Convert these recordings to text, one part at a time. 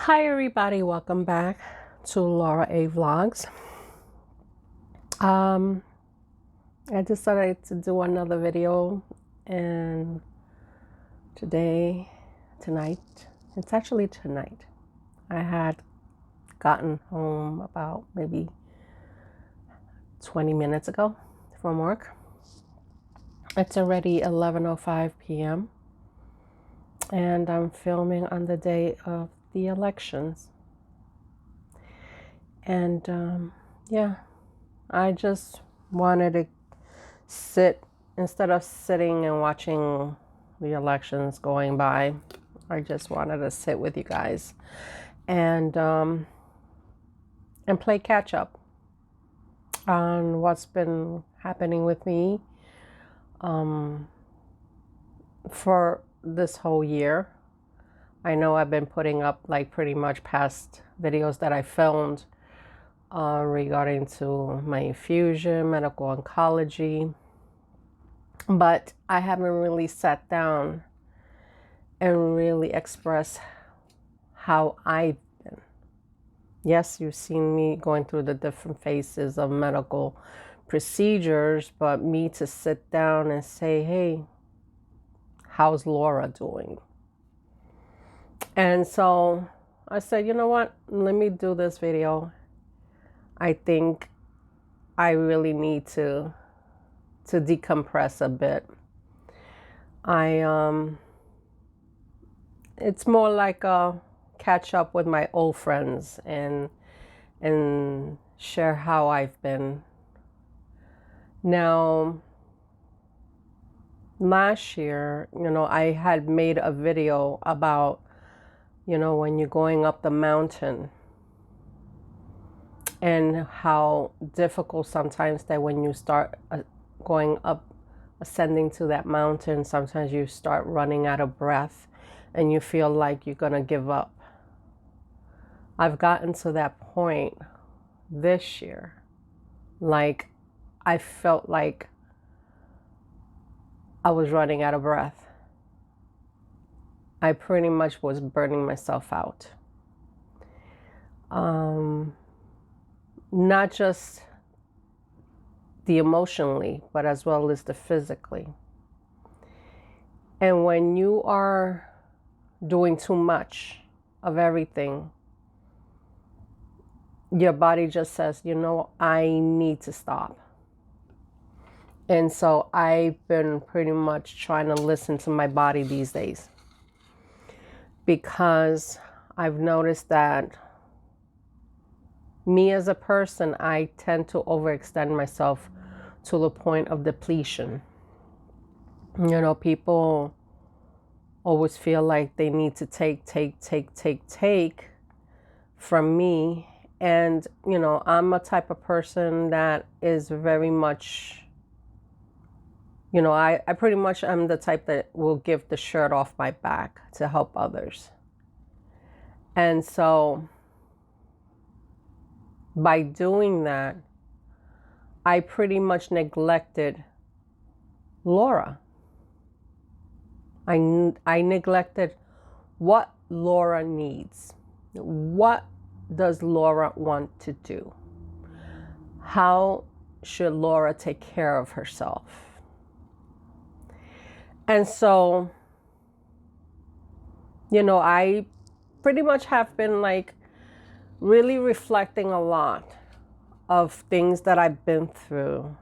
Hi everybody, welcome back to Laura A Vlogs. I decided to do another video, and tonight, it's actually tonight. I had gotten home about maybe 20 minutes ago from work. It's already 11:05 p.m. and I'm filming on the day of the elections. And yeah, I just wanted to sit, instead of sitting and watching the elections going by, I just wanted to sit with you guys and play catch up on what's been happening with me for this whole year. I know I've been putting up like pretty much past videos that I filmed regarding to my infusion, medical oncology, but I haven't really sat down and really expressed how I've been. Yes, you've seen me going through the different phases of medical procedures, but me to sit down and say, hey, how's Laura doing? And so I said, you know what, let me do this video. I think I really need to decompress a bit. It's more like a catch up with my old friends and share how I've been. Now, last year, I had made a video about, when you're going up the mountain and how difficult sometimes that when you start going up, ascending to that mountain, sometimes you start running out of breath and you feel like you're going to give up. I've gotten to that point this year. Like, I felt like I was running out of breath. I pretty much was burning myself out. Not just the emotionally, but as well as the physically. And when you are doing too much of everything, your body just says, I need to stop. And so I've been pretty much trying to listen to my body these days, because I've noticed that me as a person, I tend to overextend myself to the point of depletion. People always feel like they need to take from me. And, I'm a type of person that is very much, I pretty much am the type that will give the shirt off my back to help others. And so by doing that, I pretty much neglected Laura. I neglected what Laura needs. What does Laura want to do? How should Laura take care of herself? And so, I pretty much have been like really reflecting a lot of things that I've been through.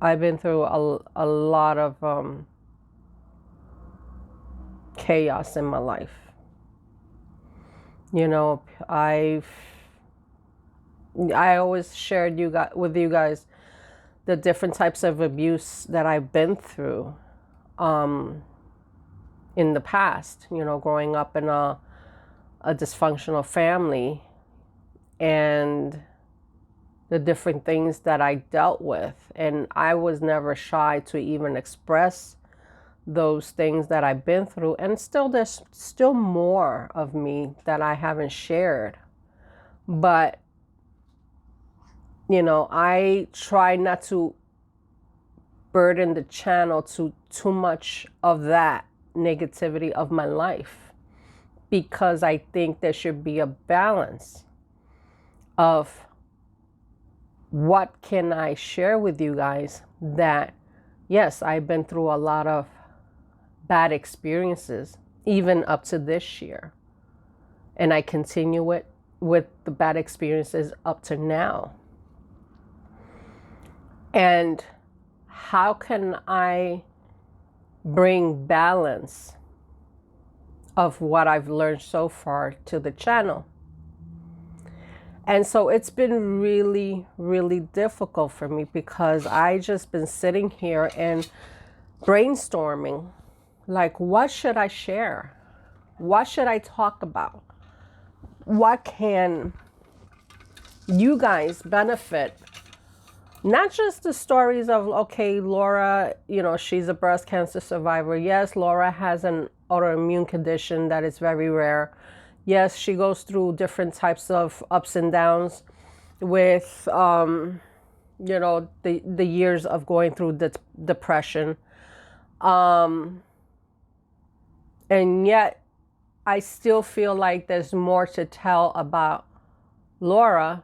I've been through a lot of chaos in my life. I always shared with you guys the different types of abuse that I've been through in the past, growing up in a dysfunctional family, and the different things that I dealt with. And I was never shy to even express those things that I've been through. And there's still more of me that I haven't shared. But, I try not to burden the channel to too much of that negativity of my life, because I think there should be a balance of what can I share with you guys that, yes, I've been through a lot of bad experiences, even up to this year. And I continue it with the bad experiences up to now. And how can I bring balance of what I've learned so far to the channel? And so it's been really, really difficult for me because I just been sitting here and brainstorming, like, what should I share? What should I talk about? What can you guys benefit? Not just the stories of, okay, Laura, she's a breast cancer survivor. Yes, Laura has an autoimmune condition that is very rare. Yes, she goes through different types of ups and downs with, the years of going through the depression. And yet, I still feel like there's more to tell about Laura,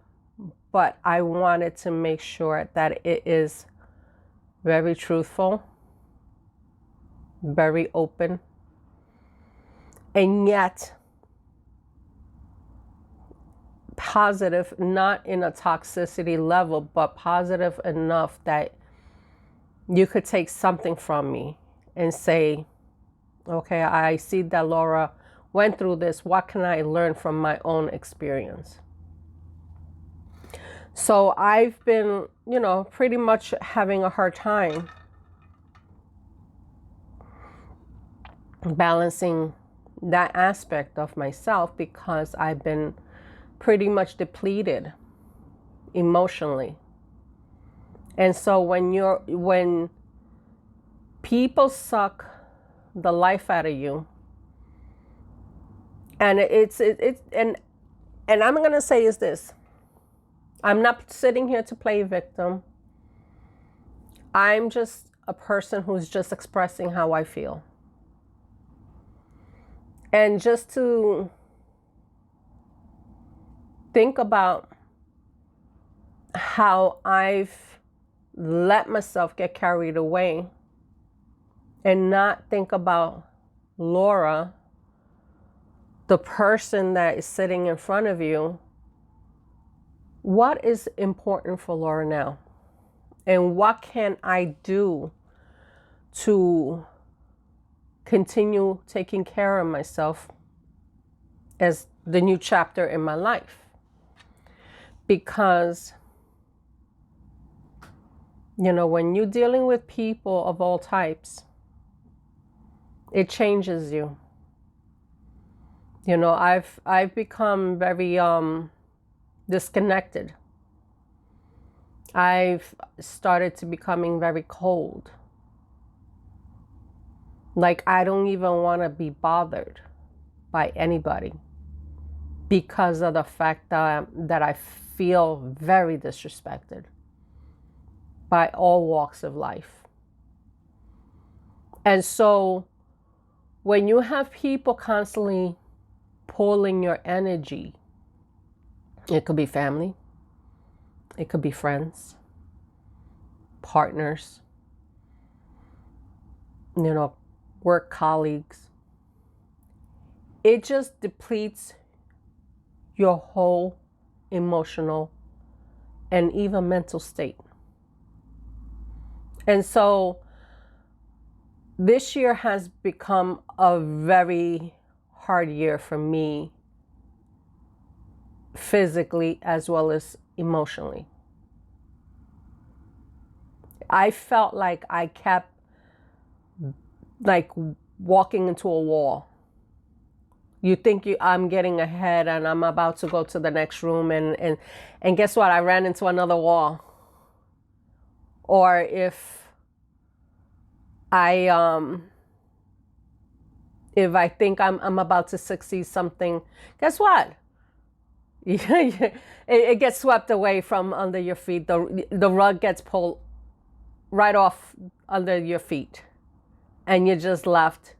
but I wanted to make sure that it is very truthful, very open, and yet positive, not in a toxicity level, but positive enough that you could take something from me and say, okay, I see that Laura went through this. What can I learn from my own experience? So I've been, pretty much having a hard time balancing that aspect of myself because I've been pretty much depleted emotionally. And so when people suck the life out of you, and and I'm going to say is this, I'm not sitting here to play victim. I'm just a person who's just expressing how I feel. And just to think about how I've let myself get carried away and not think about Laura, the person that is sitting in front of you. What is important for Laura now? And what can I do to continue taking care of myself as the new chapter in my life? Because, when you're dealing with people of all types, it changes you. I've become very disconnected. I've started to becoming very cold. Like, I don't even want to be bothered by anybody because of the fact that I feel very disrespected by all walks of life. And so when you have people constantly pulling your energy, it could be family, it could be friends, partners, work colleagues. It just depletes your whole emotional and even mental state. And so this year has become a very hard year for me, physically as well as emotionally. I felt like I kept walking into a wall. You think I'm getting ahead and I'm about to go to the next room and guess what? I ran into another wall. Or if I think I'm about to succeed something, guess what? It gets swept away from under your feet. The rug gets pulled right off under your feet, and you're just left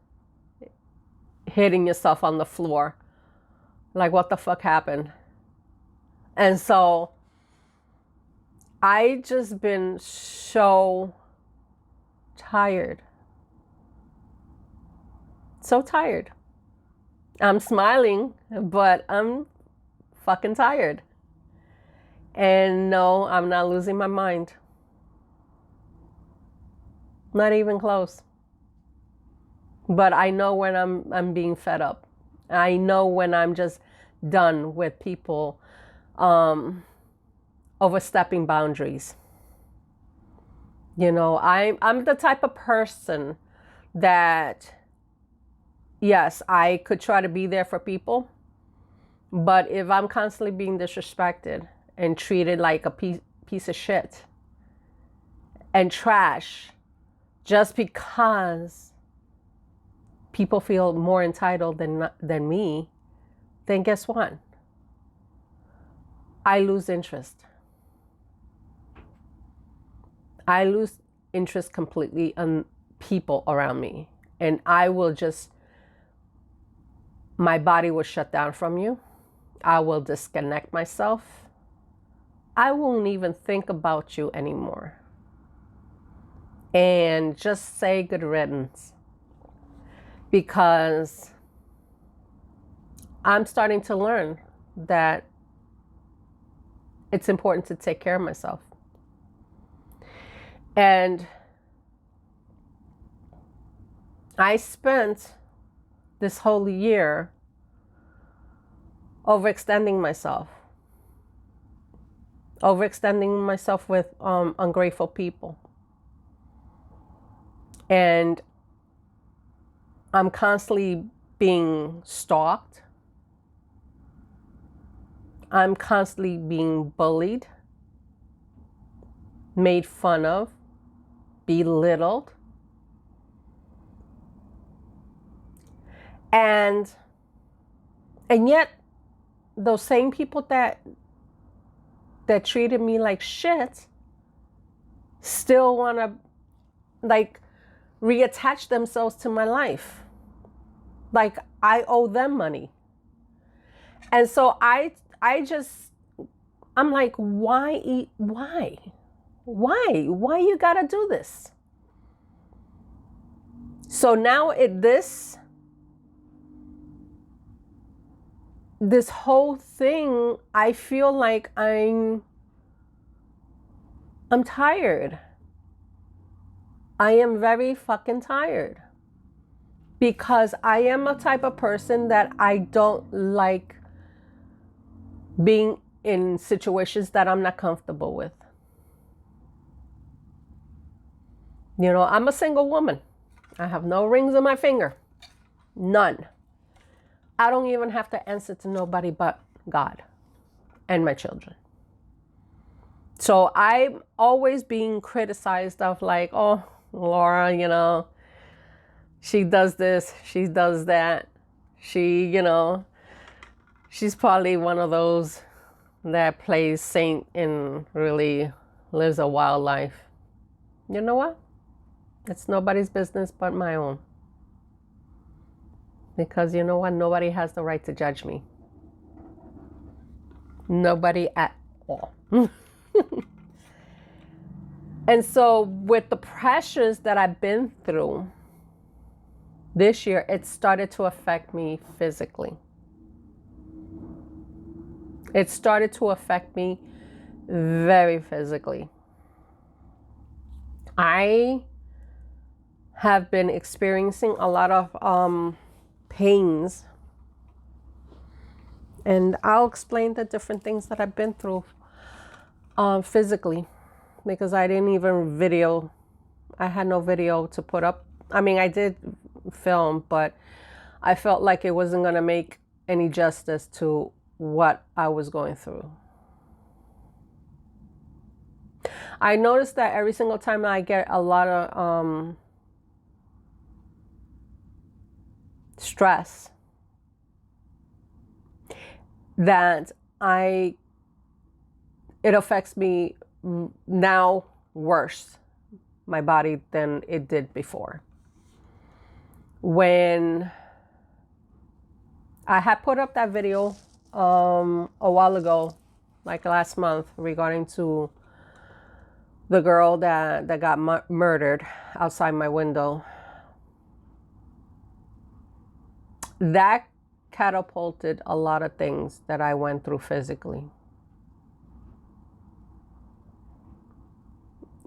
hitting yourself on the floor. Like, what the fuck happened? And so I just been so tired. So tired. I'm smiling, but I'm fucking tired. And no, I'm not losing my mind. Not even close. But I know when I'm being fed up. I know when I'm just done with people overstepping boundaries. You know, I'm the type of person that, yes, I could try to be there for people, but if I'm constantly being disrespected and treated like a piece of shit and trash just because people feel more entitled than me, then guess what? I lose interest. I lose interest completely on people around me. And I will just, my body will shut down from you. I will disconnect myself. I won't even think about you anymore. And just say good riddance. Because I'm starting to learn that it's important to take care of myself. And I spent this whole year overextending myself with ungrateful people. And I'm constantly being stalked. I'm constantly being bullied, made fun of, belittled. And yet those same people that treated me like shit still want to like reattach themselves to my life. Like I owe them money. And so I'm like, why you gotta do this? So now this whole thing, I feel like I'm tired. I am very fucking tired. Because I am a type of person that I don't like being in situations that I'm not comfortable with. You know, I'm a single woman. I have no rings on my finger. None. I don't even have to answer to nobody but God and my children. So I'm always being criticized of like, oh, Laura, you know, she does this, she does that. She, you know, she's probably one of those that plays saint and really lives a wild life. You know what? It's nobody's business but my own. Because you know what? Nobody has the right to judge me. Nobody at all. And so with the pressures that I've been through this year, it started to affect me physically. It started to affect me very physically. I have been experiencing a lot of pains. And I'll explain the different things that I've been through physically. Because I didn't even video. I had no video to put up. I mean, I did film, but I felt like it wasn't going to make any justice to what I was going through. I noticed that every single time I get a lot of stress, that it affects me now worse, my body, than it did before. When I had put up that video a while ago, like last month, regarding to the girl that got murdered outside my window. That catapulted a lot of things that I went through physically.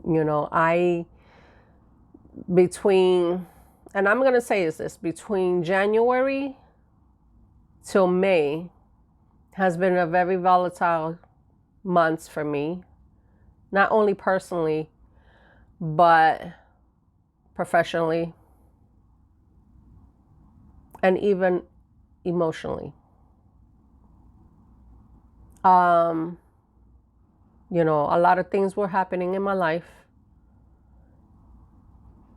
You know, and I'm going to say is this, between January till May has been a very volatile months for me, not only personally, but professionally and even emotionally. You know, a lot of things were happening in my life,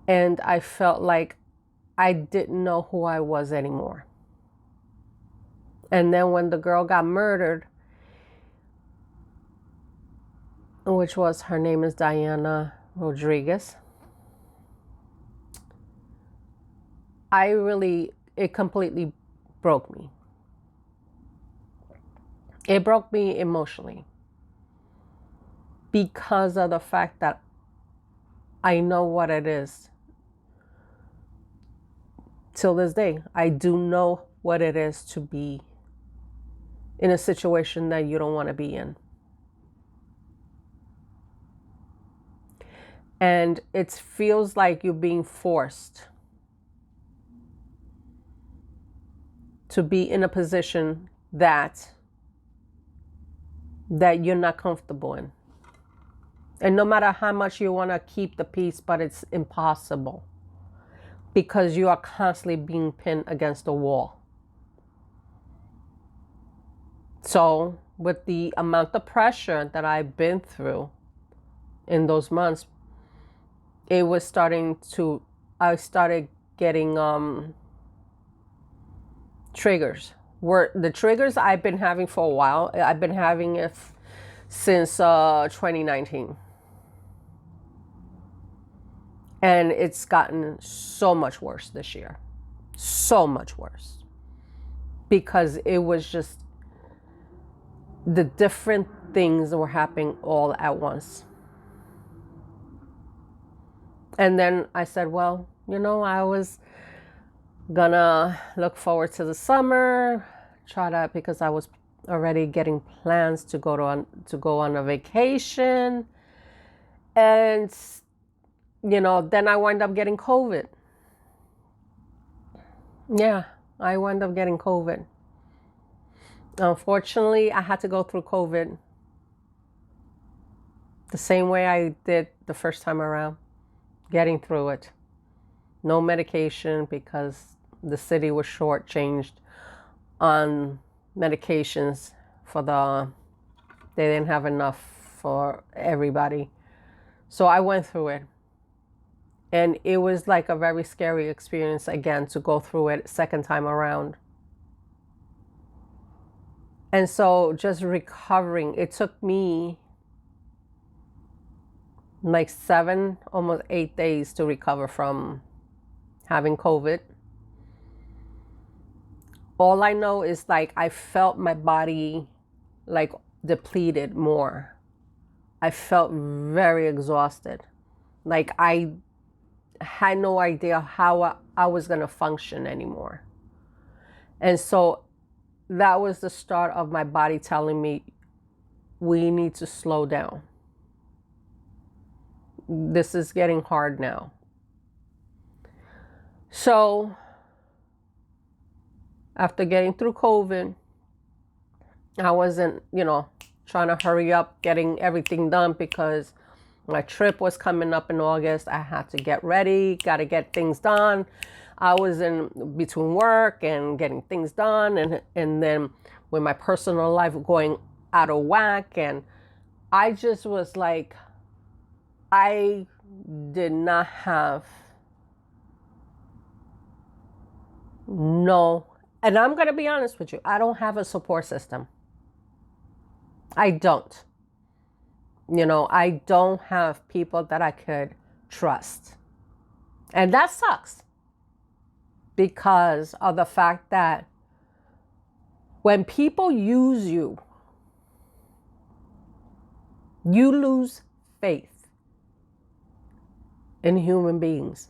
and I felt like I didn't know who I was anymore. And then when the girl got murdered, which was, her name is Diana Rodriguez, it completely broke me. It broke me emotionally because of the fact that I know what it is. Till this day, I do know what it is to be in a situation that you don't want to be in. And it feels like you're being forced to be in a position that you're not comfortable in. And no matter how much you want to keep the peace, but it's impossible because you are constantly being pinned against the wall. So with the amount of pressure that I've been through in those months, I started getting triggers. The triggers I've been having for a while. I've been having it since 2019. And it's gotten so much worse this year. So much worse. Because it was just the different things that were happening all at once. And then I said, well, you know, I was gonna look forward to the summer, because I was already getting plans to go on a vacation. And, you know, then I wind up getting COVID. Yeah, I wound up getting COVID. Unfortunately, I had to go through COVID the same way I did the first time around, getting through it. No medication because the city was shortchanged on medications they didn't have enough for everybody. So I went through it. And it was like a very scary experience again to go through it second time around. And so just recovering, it took me like 7, almost 8 days to recover from having COVID. All I know is like I felt my body like depleted more. I felt very exhausted. Like I had no idea how I was going to function anymore. And so that was the start of my body telling me, we need to slow down. This is getting hard now. So after getting through COVID, I wasn't, trying to hurry up getting everything done because my trip was coming up in August. I had to get ready, got to get things done. I was in between work and getting things done, and then with my personal life going out of whack, and I just was like, I did not have and I'm going to be honest with you, I don't have a support system. I don't. I don't have people that I could trust. And that sucks because of the fact that When people use you, you lose faith in human beings.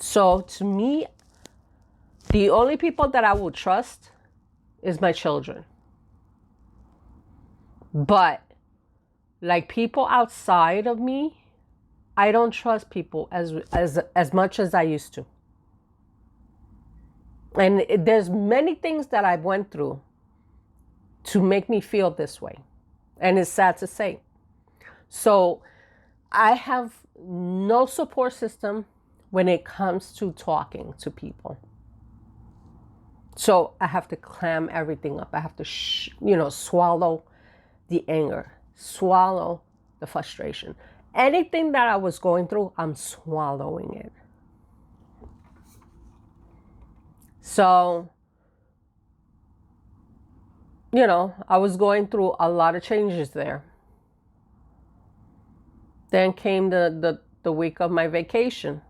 So to me, the only people that I will trust is my children. But like people outside of me, I don't trust people as much as I used to. And there's many things that I went through to make me feel this way. And it's sad to say. So I have no support system when it comes to talking to people. So I have to clam everything up. I have to, swallow the anger, swallow the frustration. Anything that I was going through, I'm swallowing it. So, I was going through a lot of changes there. Then came the week of my vacation.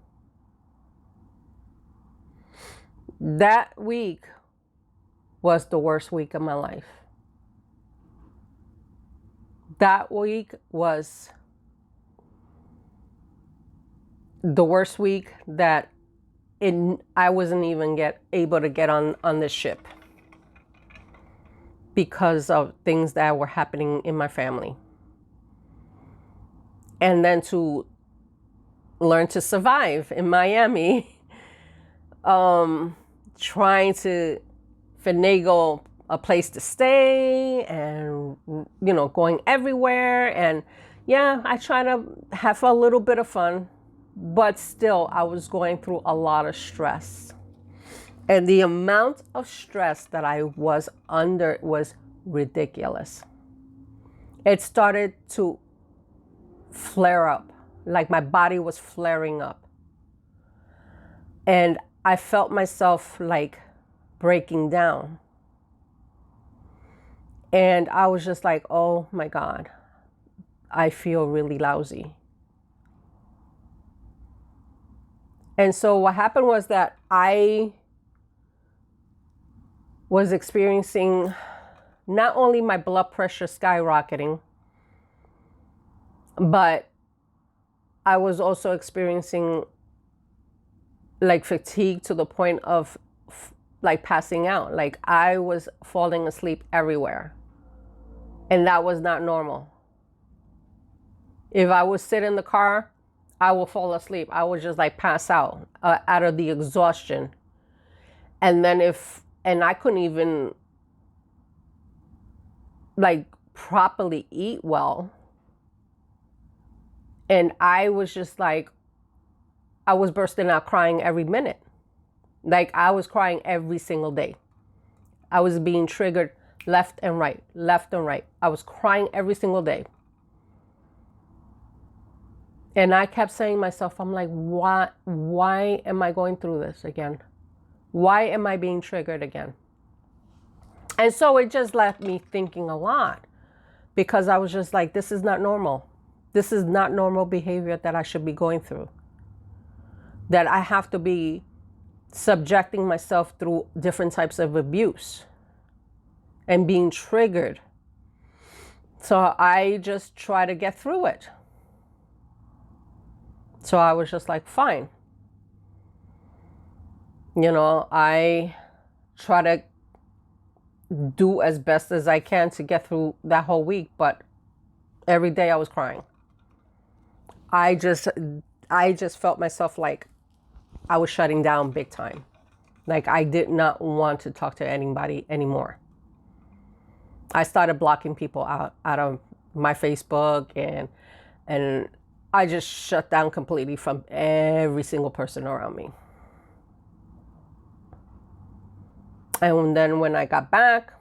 That week was the worst week of my life. That week was the worst week that I wasn't even able to get on the ship because of things that were happening in my family. And then to learn to survive in Miami, trying to finagle a place to stay and, going everywhere. And yeah, I try to have a little bit of fun, but still I was going through a lot of stress. And the amount of stress that I was under was ridiculous. It started to flare up, like my body was flaring up. And I felt myself like breaking down. And I was just like, oh my God, I feel really lousy. And so what happened was that I was experiencing not only my blood pressure skyrocketing, but I was also experiencing like fatigue to the point of like passing out. Like I was falling asleep everywhere. And that was not normal. If I would sit in the car, I will fall asleep. I would just like pass out of the exhaustion. And then and I couldn't even like properly eat well. And I was just like, I was bursting out crying every minute. Like I was crying every single day. I was being triggered left and right, left and right. I was crying every single day. And I kept saying to myself, I'm like, why am I going through this again? Why am I being triggered again? And so it just left me thinking a lot, because I was just like, this is not normal. This is not normal behavior that I should be going through. That I have to be subjecting myself through different types of abuse and being triggered. So I just try to get through it. So I was just like, fine. I try to do as best as I can to get through that whole week, but every day I was crying. I just felt myself like I was shutting down big time. Like I did not want to talk to anybody anymore. I started blocking people out of my Facebook, and I just shut down completely from every single person around me. And then when I got back,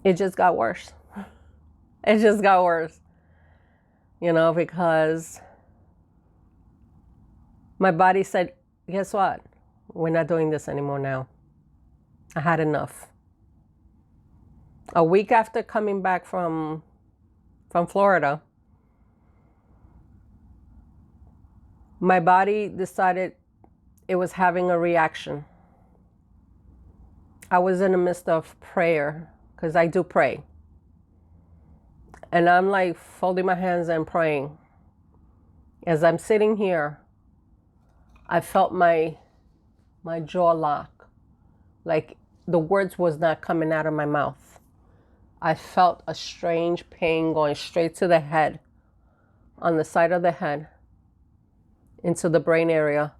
it just got worse. It just got worse. Because my body said, guess what? We're not doing this anymore now. I had enough. A week after coming back from Florida, my body decided it was having a reaction. I was in the midst of prayer, because I do pray. And I'm like folding my hands and praying. As I'm sitting here, I felt my jaw lock. Like the words was not coming out of my mouth. I felt a strange pain going straight to the head, on the side of the head, into the brain area.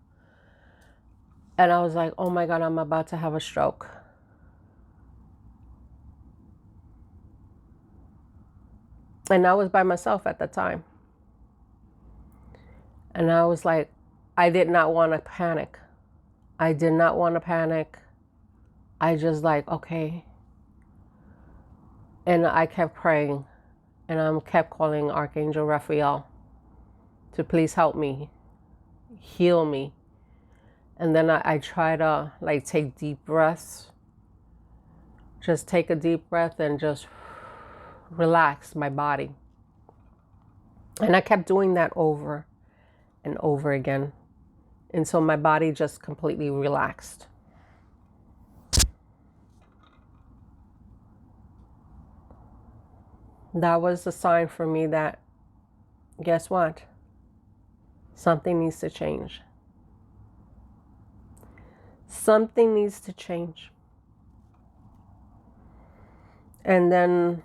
And I was like, oh my God, I'm about to have a stroke. And I was by myself at the time. And I was like, I did not want to panic. I did not want to panic. I just like, okay. And I kept praying. And I kept calling Archangel Raphael to please help me, heal me. And then I try to like take deep breaths. Just take a deep breath and just relax my body. And I kept doing that over and over again until my body just completely relaxed. That was a sign for me that, guess what? Something needs to change. Something needs to change. And then,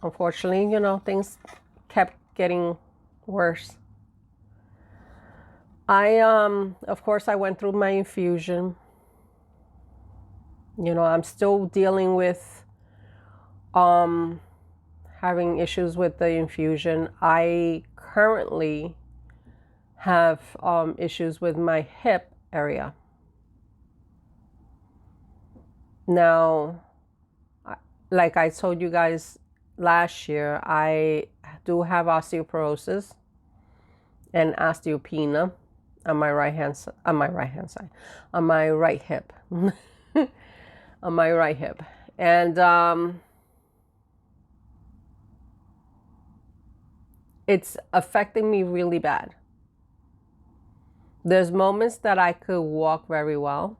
unfortunately, you know, things kept getting worse. Of course, I went through my infusion. You know, I'm still dealing with having issues with the infusion. I currently have issues with my hip area. Now, like I told you guys last year, I do have osteoporosis and osteopenia on my right side, on my right hip, on my right hip. And it's affecting me really bad. There's moments that I could walk very well,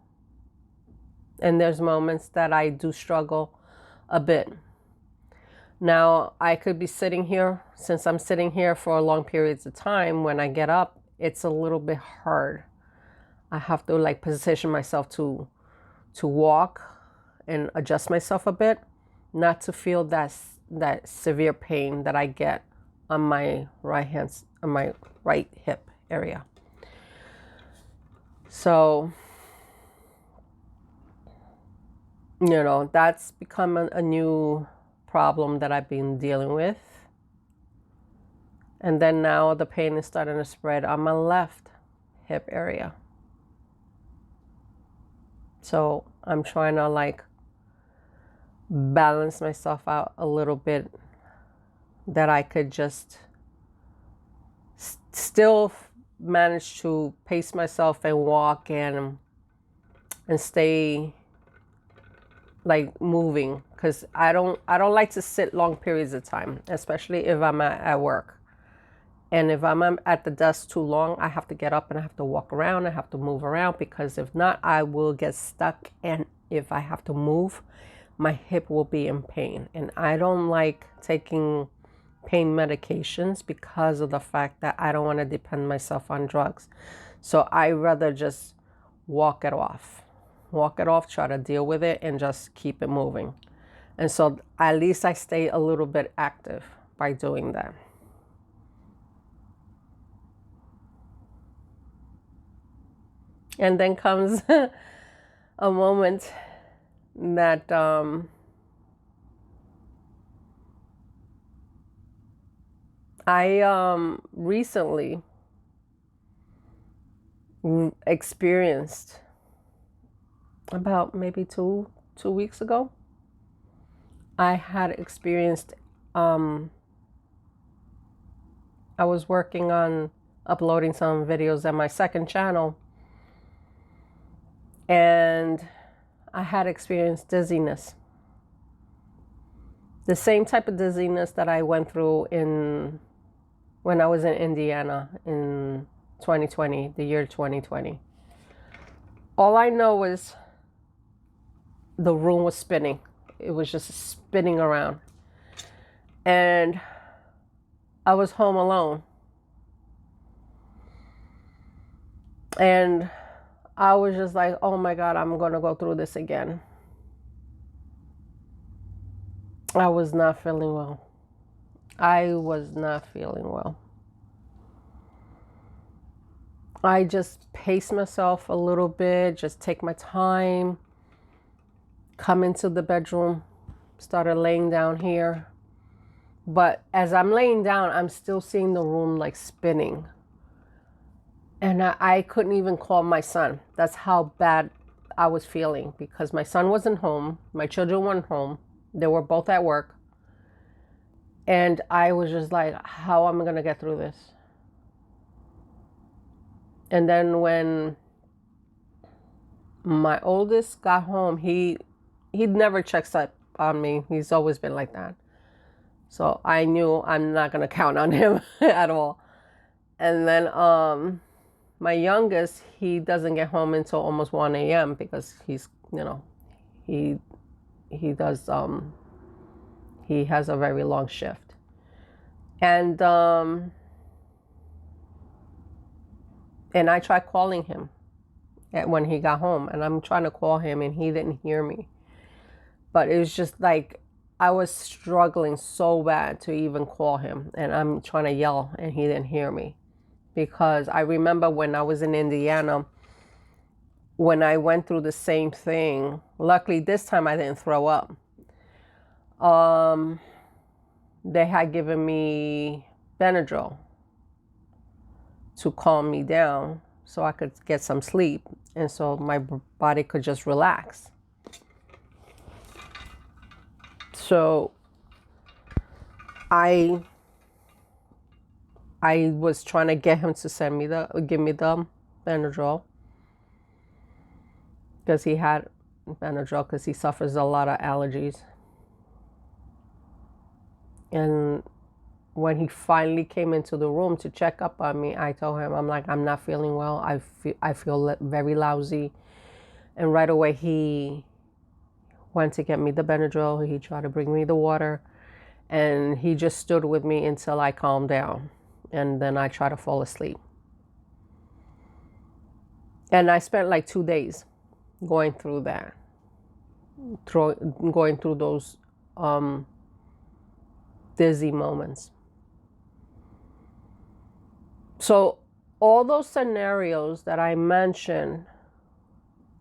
and there's moments that I do struggle a bit. Now, I could be sitting here, since I'm sitting here for long periods of time, when I get up, it's a little bit hard. I have to like position myself to walk and adjust myself a bit, not to feel that severe pain that I get on my on my right hip area. So, you know, that's become a new problem that I've been dealing with. And then now the pain is starting to spread on my left hip area. So I'm trying to like balance myself out a little bit, that I could just still manage to pace myself and walk and stay like moving, because I don't like to sit long periods of time, especially if I'm at work. And if I'm at the desk too long, I have to get up and I have to walk around. I have to move around, because if not, I will get stuck. And if I have to move, my hip will be in pain. And I don't like taking pain medications because of the fact that I don't want to depend myself on drugs. So I rather just walk it off, try to deal with it and just keep it moving. And so at least I stay a little bit active by doing that. And then comes a moment that I recently experienced, about maybe two weeks ago. I had experienced, I was working on uploading some videos on my second channel, and I had experienced dizziness. The same type of dizziness that I went through when I was in Indiana in 2020, the year 2020. All I know is the room was spinning. It was just spinning around. And I was home alone. And I was just like, oh my God, I'm going to go through this again. I was not feeling well. I was not feeling well. I just paced myself a little bit, just take my time, come into the bedroom, started laying down here. But as I'm laying down, I'm still seeing the room like spinning. And I couldn't even call my son. That's how bad I was feeling, because my son wasn't home. My children weren't home. They were both at work. And I was just like, how am I going to get through this? And then when my oldest got home, he never checks up on me. He's always been like that. So I knew I'm not going to count on him at all. And then my youngest, he doesn't get home until almost 1 a.m. because he's, he does, he has a very long shift. And I tried calling him when he got home, and I'm trying to call him and he didn't hear me. But it was just like, I was struggling so bad to even call him, and I'm trying to yell and he didn't hear me. Because I remember when I was in Indiana, when I went through the same thing, luckily this time I didn't throw up. They had given me Benadryl to calm me down so I could get some sleep, and so my body could just relax. So I was trying to get him to give me the Benadryl, because he had Benadryl because he suffers a lot of allergies. And when he finally came into the room to check up on me, I told him, I'm like, I'm not feeling well. I feel very lousy. And right away he went to get me the Benadryl. He tried to bring me the water, and he just stood with me until I calmed down. And then I tried to fall asleep. And I spent like 2 days going through that, going through those dizzy moments. So all those scenarios that I mentioned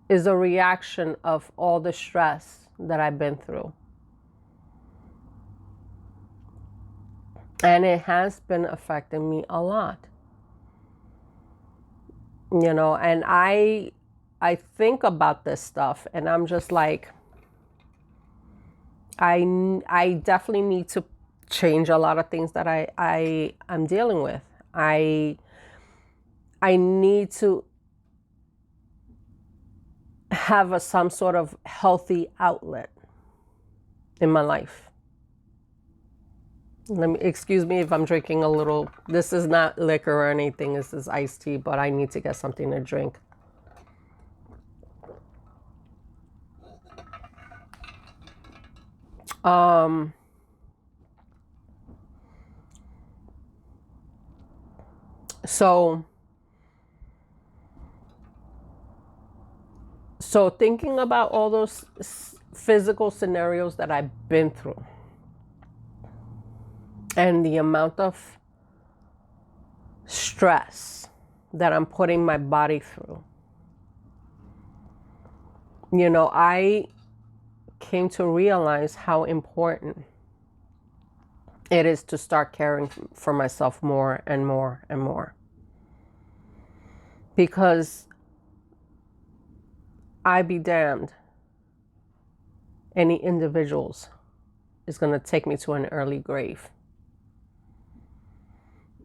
is a reaction of all the stress that I've been through. And it has been affecting me a lot. And I think about this stuff, and I'm just like, I definitely need to change a lot of things that I'm dealing with. I need to have some sort of healthy outlet in my life. Excuse me if I'm drinking a little. This is not liquor or anything. This is iced tea, but I need to get something to drink. So thinking about all those physical scenarios that I've been through, and the amount of stress that I'm putting my body through, I came to realize how important it is to start caring for myself more and more and more. Because I be damned, any individuals is going to take me to an early grave.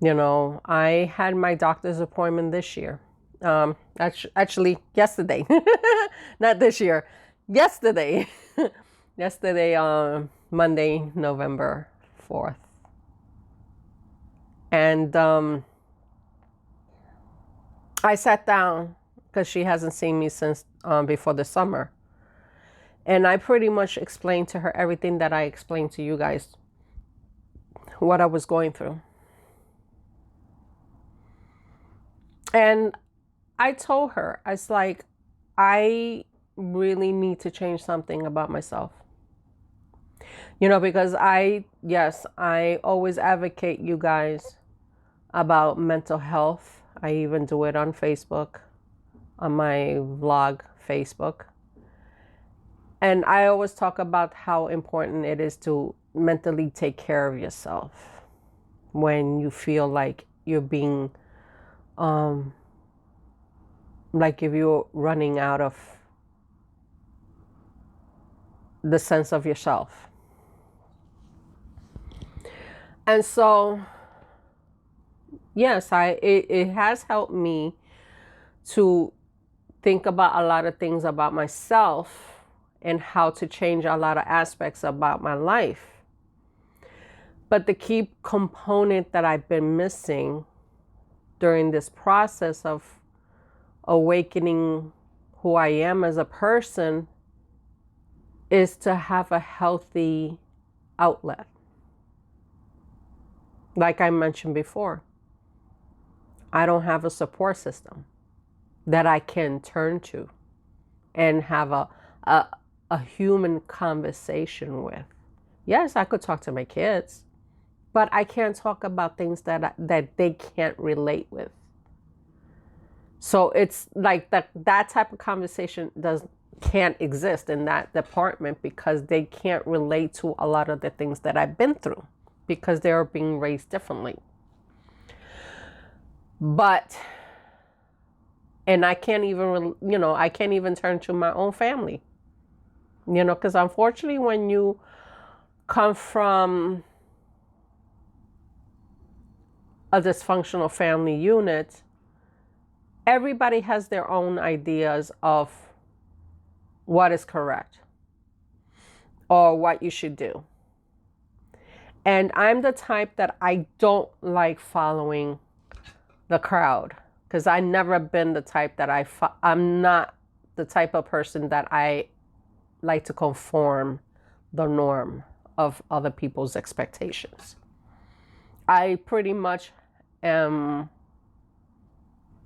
I had my doctor's appointment this year. Actually, yesterday. Not this year. Yesterday. Yesterday, Monday, November 4th. And I sat down because she hasn't seen me since before the summer. And I pretty much explained to her everything that I explained to you guys, what I was going through. And I told her, I was like, I really need to change something about myself. Because I always advocate you guys about mental health. I even do it on Facebook, on my vlog Facebook. And I always talk about how important it is to mentally take care of yourself when you feel like you're being, like if you're running out of the sense of yourself. And so, yes, it has helped me to think about a lot of things about myself and how to change a lot of aspects about my life. But the key component that I've been missing during this process of awakening who I am as a person is to have a healthy outlet. Like I mentioned before, I don't have a support system that I can turn to and have a human conversation with. Yes, I could talk to my kids, but I can't talk about things that they can't relate with. So it's like that type of conversation can't exist in that department because they can't relate to a lot of the things that I've been through because they are being raised differently. And I can't even turn to my own family, because unfortunately when you come from a dysfunctional family unit, everybody has their own ideas of what is correct or what you should do. And I'm the type that I don't like following the crowd because I've never been the type that I'm not the type of person that I like to conform the norm of other people's expectations. I pretty much am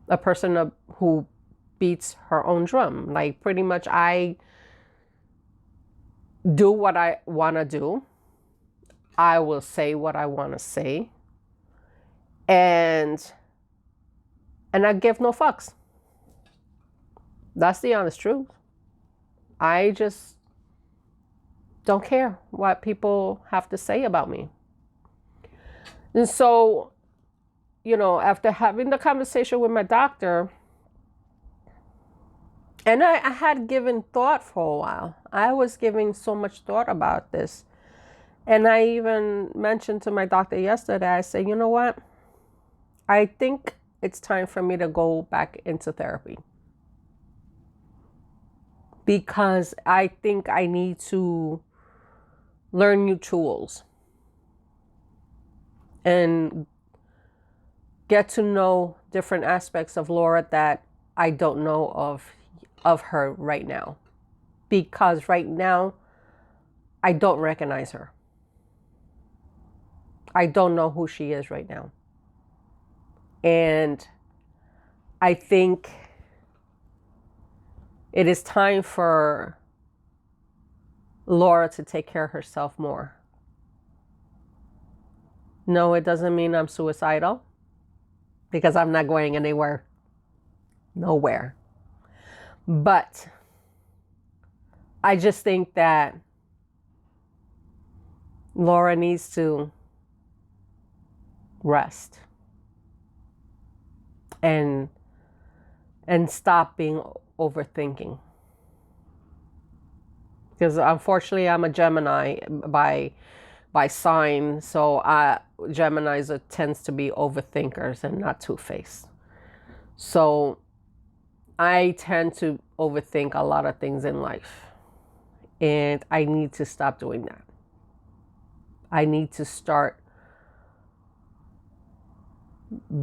a person who beats her own drum. Like pretty much I do what I want to do. I will say what I want to say. And I give no fucks. That's the honest truth. I just don't care what people have to say about me. And so, after having the conversation with my doctor, and I had given thought for a while. I was giving so much thought about this. And I even mentioned to my doctor yesterday, I said, you know what? I think it's time for me to go back into therapy. Because I think I need to learn new tools and get to know different aspects of Laura that I don't know of her right now. Because right now, I don't recognize her. I don't know who she is right now. And I think it is time for Laura to take care of herself more. No, it doesn't mean I'm suicidal because I'm not going anywhere. Nowhere. But I just think that Laura needs to rest and stop being overthinking. Because unfortunately I'm a Gemini by sign, so Geminis tends to be overthinkers and not two-faced. So I tend to overthink a lot of things in life, and I need to stop doing that. I need to start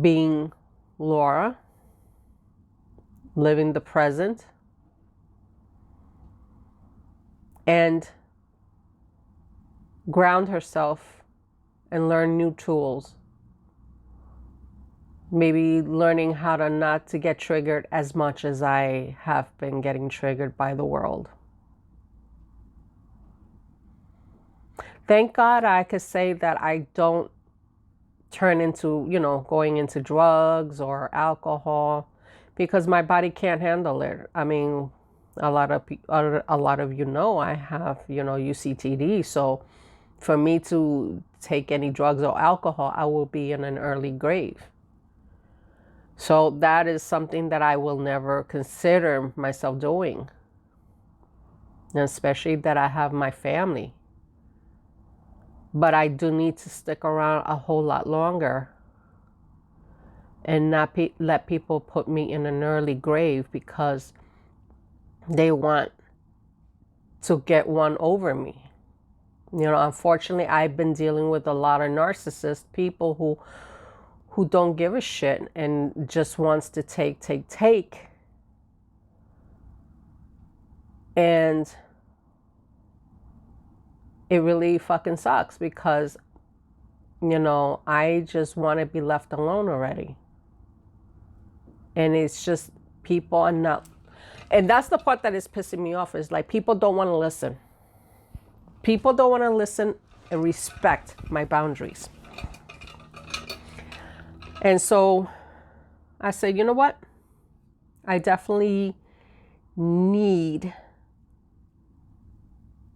being Laura, living the present, and ground herself and learn new tools. Maybe learning how to not to get triggered as much as I have been getting triggered by the world. Thank God I could say that I don't turn into, going into drugs or alcohol, because my body can't handle it. I mean, a lot of I have, UCTD. So for me to take any drugs or alcohol, I will be in an early grave. So that is something that I will never consider myself doing. And especially that I have my family. But I do need to stick around a whole lot longer and not let people put me in an early grave because they want to get one over me. Unfortunately, I've been dealing with a lot of narcissist people who don't give a shit and just wants to take. And it really fucking sucks because, I just want to be left alone already. And it's just people are not, and that's the part that is pissing me off, is like people don't want to listen. People don't want to listen and respect my boundaries. And so I said, you know what? I definitely need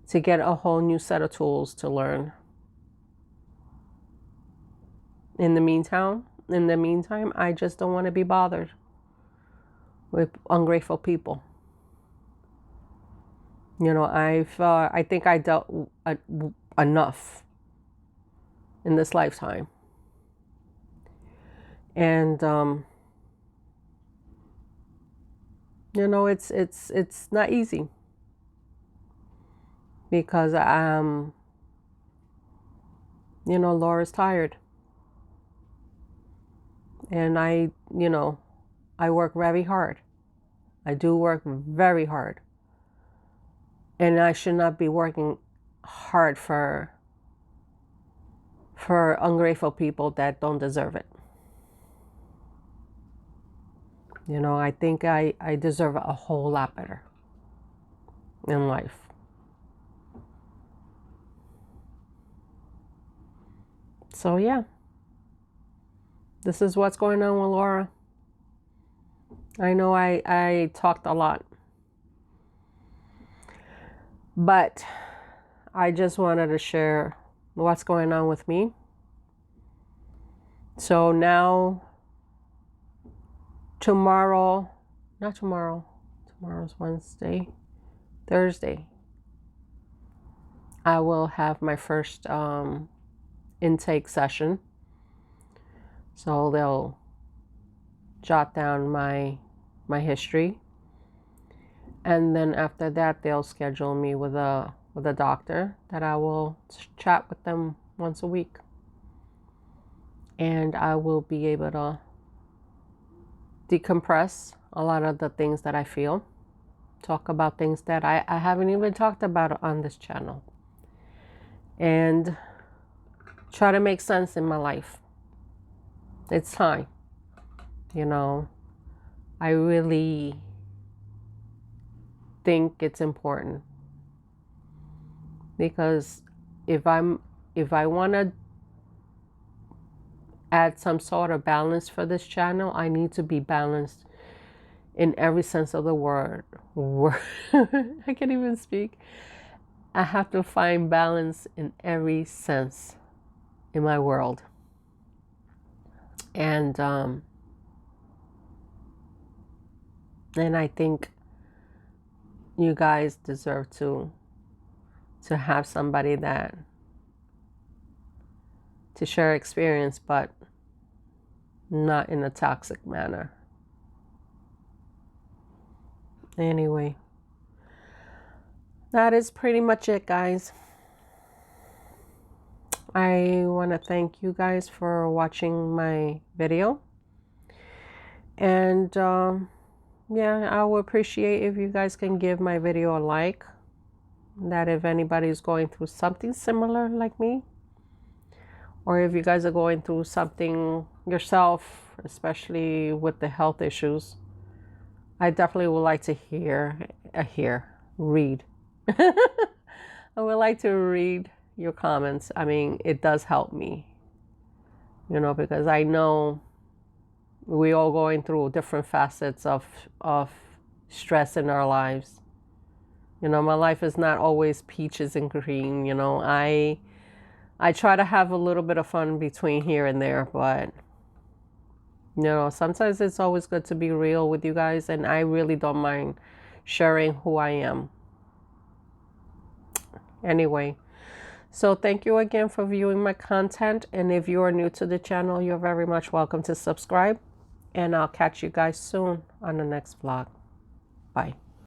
to get a whole new set of tools to learn. In the meantime, I just don't want to be bothered with ungrateful people. I think I dealt enough in this lifetime. And, it's not easy because, Laura's tired. And I work very hard. I do work very hard. And I should not be working hard for ungrateful people that don't deserve it. I think I deserve a whole lot better in life. So yeah, this is what's going on with Laura. I know I talked a lot, but I just wanted to share what's going on with me. So now, tomorrow's Wednesday, Thursday, I will have my first intake session. So they'll jot down my history, and then after that they'll schedule me with a doctor that I will chat with them once a week, and I will be able to decompress a lot of the things that I feel, talk about things that I haven't even talked about on this channel, and try to make sense in my life. It's time. I really think it's important, because if I want to add some sort of balance for this channel, I need to be balanced in every sense of the word. I can't even speak. I have to find balance in every sense in my world. And I think you guys deserve to have somebody that to share experience, but not in a toxic manner. Anyway, that is pretty much it, guys. I want to thank you guys for watching my video. And yeah, I would appreciate if you guys can give my video a like that if anybody's going through something similar like me, or if you guys are going through something yourself, especially with the health issues, I definitely would like to read. I would like to read your comments. I mean, it does help me, because I know we all going through different facets of stress in our lives. My life is not always peaches and cream. I try to have a little bit of fun between here and there, but sometimes it's always good to be real with you guys, and I really don't mind sharing who I am. Anyway, so thank you again for viewing my content, and if you are new to the channel, you're very much welcome to subscribe, and I'll catch you guys soon on the next vlog. Bye.